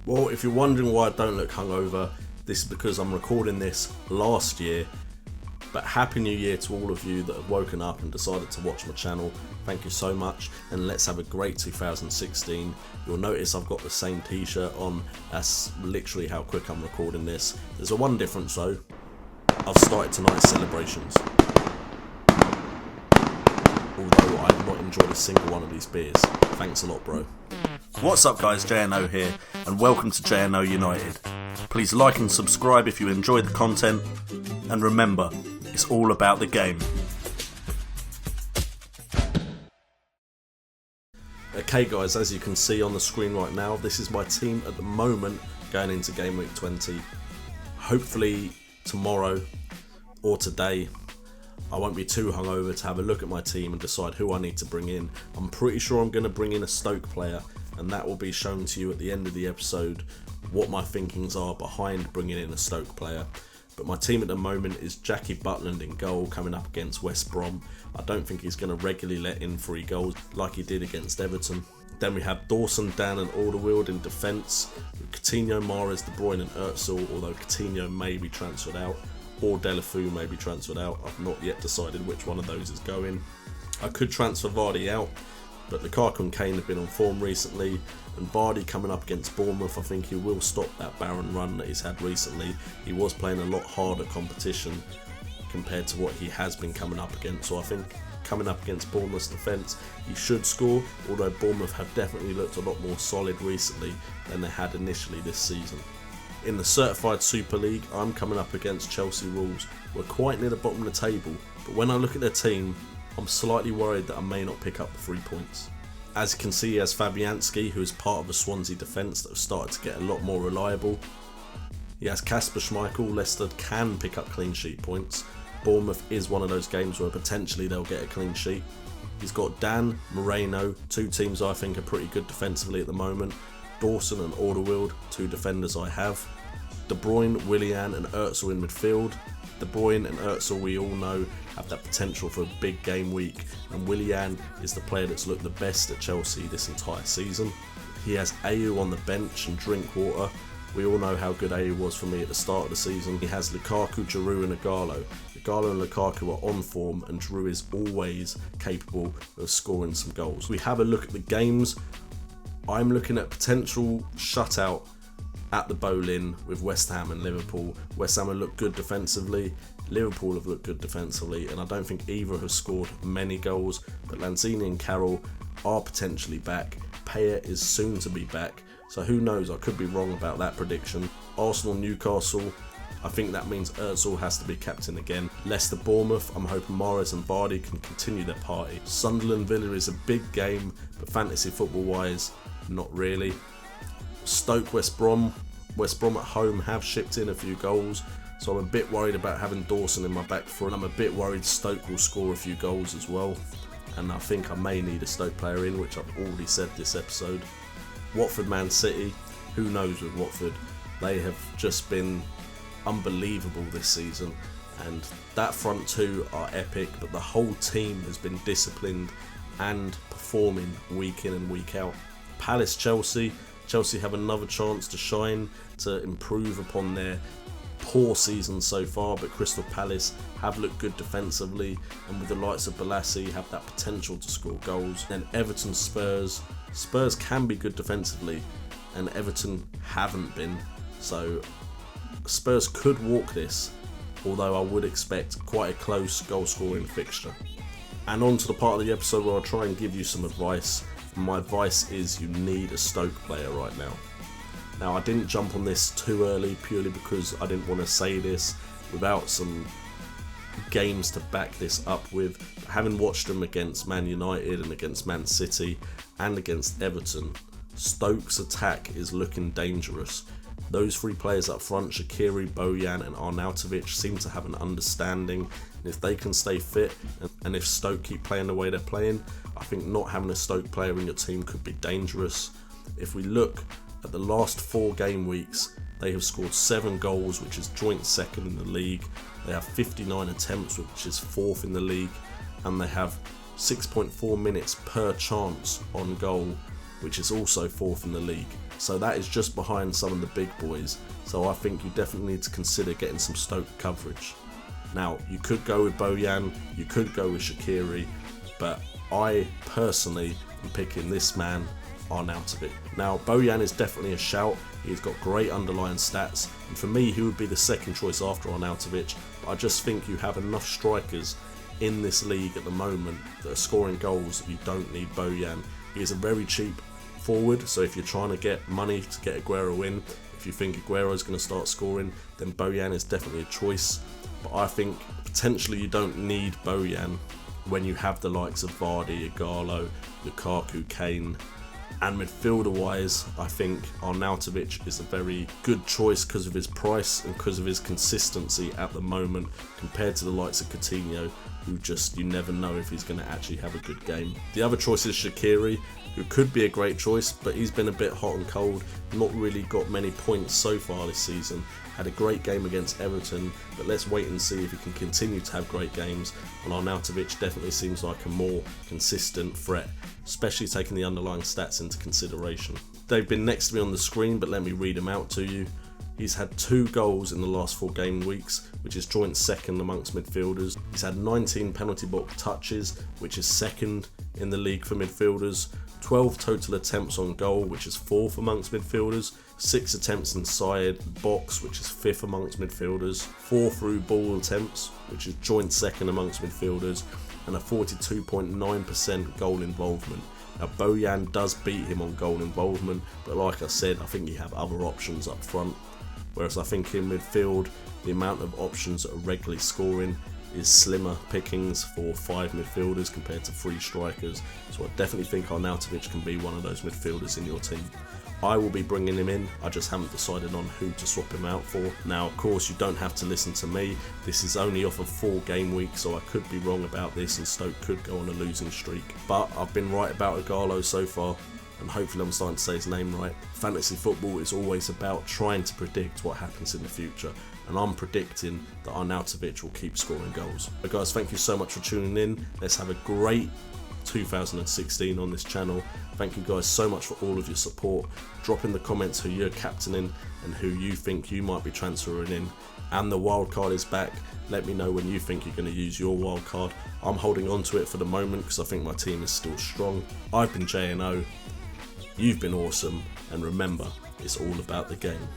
Well, if you're wondering why I don't look hungover, this is because I'm recording this last year. But Happy New Year to all of you that have woken up and decided to watch my channel. Thank you so much, and let's have a great 2016. You'll notice I've got the same t-shirt on. That's literally how quick I'm recording this. There's a one difference though. I've started tonight's celebrations. Although I've not enjoyed a single one of these beers. Thanks a lot, bro. What's up guys, JNO here, and welcome to JNO United. Please like and subscribe if you enjoy the content, and remember, it's all about the game. Okay guys, as you can see on the screen right now, this is my team at the moment going into Gameweek 20. Hopefully tomorrow or today I won't be too hungover to have a look at my team and decide who I need to bring in. I'm pretty sure I'm going to bring in a Stoke player, and that will be shown to you at the end of the episode what my thinkings are behind bringing in a Stoke player. But my team at the moment is Jackie Butland in goal, coming up against West Brom. I don't think he's going to regularly let in 3 goals like he did against Everton. Then we have Dawson, Dan and Alderweireld in defence, with Coutinho, Mahrez, De Bruyne and Özil, although Coutinho may be transferred out, or Deulofeu may be transferred out. I've not yet decided which one of those is going. I could transfer Vardy out, but Lukaku and Kane have been on form recently, and Vardy coming up against Bournemouth, I think he will stop that barren run that he's had recently. He was playing a lot harder competition compared to what he has been coming up against, so I think coming up against Bournemouth's defence he should score, although Bournemouth have definitely looked a lot more solid recently than they had initially this season. In the Certified Super League, I'm coming up against Chelsea Wolves. We're quite near the bottom of the table, but when I look at their team, I'm slightly worried that I may not pick up the 3 points. As you can see, he has Fabianski, who is part of a Swansea defence that have started to get a lot more reliable. He has Kasper Schmeichel. Leicester can pick up clean sheet points. Bournemouth is one of those games where potentially they'll get a clean sheet. He's got Dan, Moreno, 2 teams I think are pretty good defensively at the moment. Dawson and Alderweireld, 2 defenders I have. De Bruyne, Willian and Özil in midfield. De Bruyne and Özil, we all know, have that potential for a big game week, and Willian is the player that's looked the best at Chelsea this entire season. He has Ayew on the bench and Drinkwater. We all know how good Ayew was for me at the start of the season. He has Lukaku, Giroud and Ighalo. Ighalo and Lukaku are on form, and Giroud is always capable of scoring some goals. We have a look at the games. I'm looking at potential shutout at the Boleyn with West Ham and Liverpool. West Ham have looked good defensively, Liverpool have looked good defensively, and I don't think either have scored many goals, but Lanzini and Carroll are potentially back. Payet is soon to be back, so who knows, I could be wrong about that prediction. Arsenal, Newcastle, I think that means Özil has to be captain again. Leicester, Bournemouth, I'm hoping Mahrez and Vardy can continue their party. Sunderland, Villa is a big game, but fantasy football wise, not really. Stoke, West Brom at home have shipped in a few goals, so I'm a bit worried about having Dawson in my back four, and I'm a bit worried Stoke will score a few goals as well, and I think I may need a Stoke player in, which I've already said this episode. Watford, Man City, who knows with Watford, they have just been unbelievable this season, and that front 2 are epic, but the whole team has been disciplined and performing week in and week out. Palace, Chelsea have another chance to shine, to improve upon their poor season so far, but Crystal Palace have looked good defensively, and with the likes of Balassi have that potential to score goals. Then Everton, Spurs can be good defensively, and Everton haven't been, so Spurs could walk this, although I would expect quite a close goal scoring fixture. And on to the part of the episode where I'll try and give you some advice. My advice is you need a Stoke player right now. Now, I didn't jump on this too early purely because I didn't want to say this without some games to back this up with. Having watched them against Man United and against Man City and against Everton, Stoke's attack is looking dangerous. Those 3 players up front, Shaqiri, Bojan and Arnautovic, seem to have an understanding, and if they can stay fit and if Stoke keep playing the way they're playing, I think not having a Stoke player in your team could be dangerous. If we look at the last 4 game weeks, they have scored 7 goals, which is joint second in the league. They have 59 attempts, which is 4th in the league, and they have 6.4 minutes per chance on goal, which is also 4th in the league. So that is just behind some of the big boys. So I think you definitely need to consider getting some Stoke coverage. Now, you could go with Bojan, you could go with Shaqiri, but I personally am picking this man, Arnautovic. Now, Bojan is definitely a shout. He's got great underlying stats, and for me, he would be the second choice after Arnautovic. But I just think you have enough strikers in this league at the moment that are scoring goals that you don't need Bojan. He is a very cheap forward, so if you're trying to get money to get Aguero in, if you think Aguero is going to start scoring, then Bojan is definitely a choice. But I think potentially you don't need Bojan when you have the likes of Vardy, Ighalo, Lukaku, Kane. And midfielder wise, I think Arnautovic is a very good choice because of his price and because of his consistency at the moment compared to the likes of Coutinho, who just, you never know if he's going to actually have a good game. The other choice is Shaqiri, who could be a great choice, but he's been a bit hot and cold, not really got many points so far this season. Had a great game against Everton, but let's wait and see if he can continue to have great games. And Arnautovic definitely seems like a more consistent threat, especially taking the underlying stats into consideration. They've been next to me on the screen, but let me read them out to you. He's had 2 goals in the last 4 game weeks, which is joint second amongst midfielders. He's had 19 penalty box touches, which is second in the league for midfielders. 12 total attempts on goal, which is 4th amongst midfielders. 6 attempts inside box, which is 5th amongst midfielders. 4 through ball attempts, which is joint second amongst midfielders. And a 42.9% goal involvement. Now, Bojan does beat him on goal involvement, but like I said, I think you have other options up front. Whereas I think in midfield, the amount of options that are regularly scoring is slimmer pickings for 5 midfielders compared to 3 strikers. So I definitely think Arnautovic can be one of those midfielders in your team. I will be bringing him in, I just haven't decided on who to swap him out for. Now, of course, you don't have to listen to me. This is only off of 4 game weeks, so I could be wrong about this and Stoke could go on a losing streak. But I've been right about Ighalo so far, and hopefully I'm starting to say his name right. Fantasy football is always about trying to predict what happens in the future, and I'm predicting that Arnautovic will keep scoring goals. But guys, thank you so much for tuning in. Let's have a great 2016 on this channel. Thank you guys so much for all of your support. Drop in the comments who you're captaining and who you think you might be transferring in. And the wild card is back. Let me know when you think you're going to use your wild card. I'm holding on to it for the moment because I think my team is still strong. I've been JNO. You've been awesome, and remember, it's all about the game.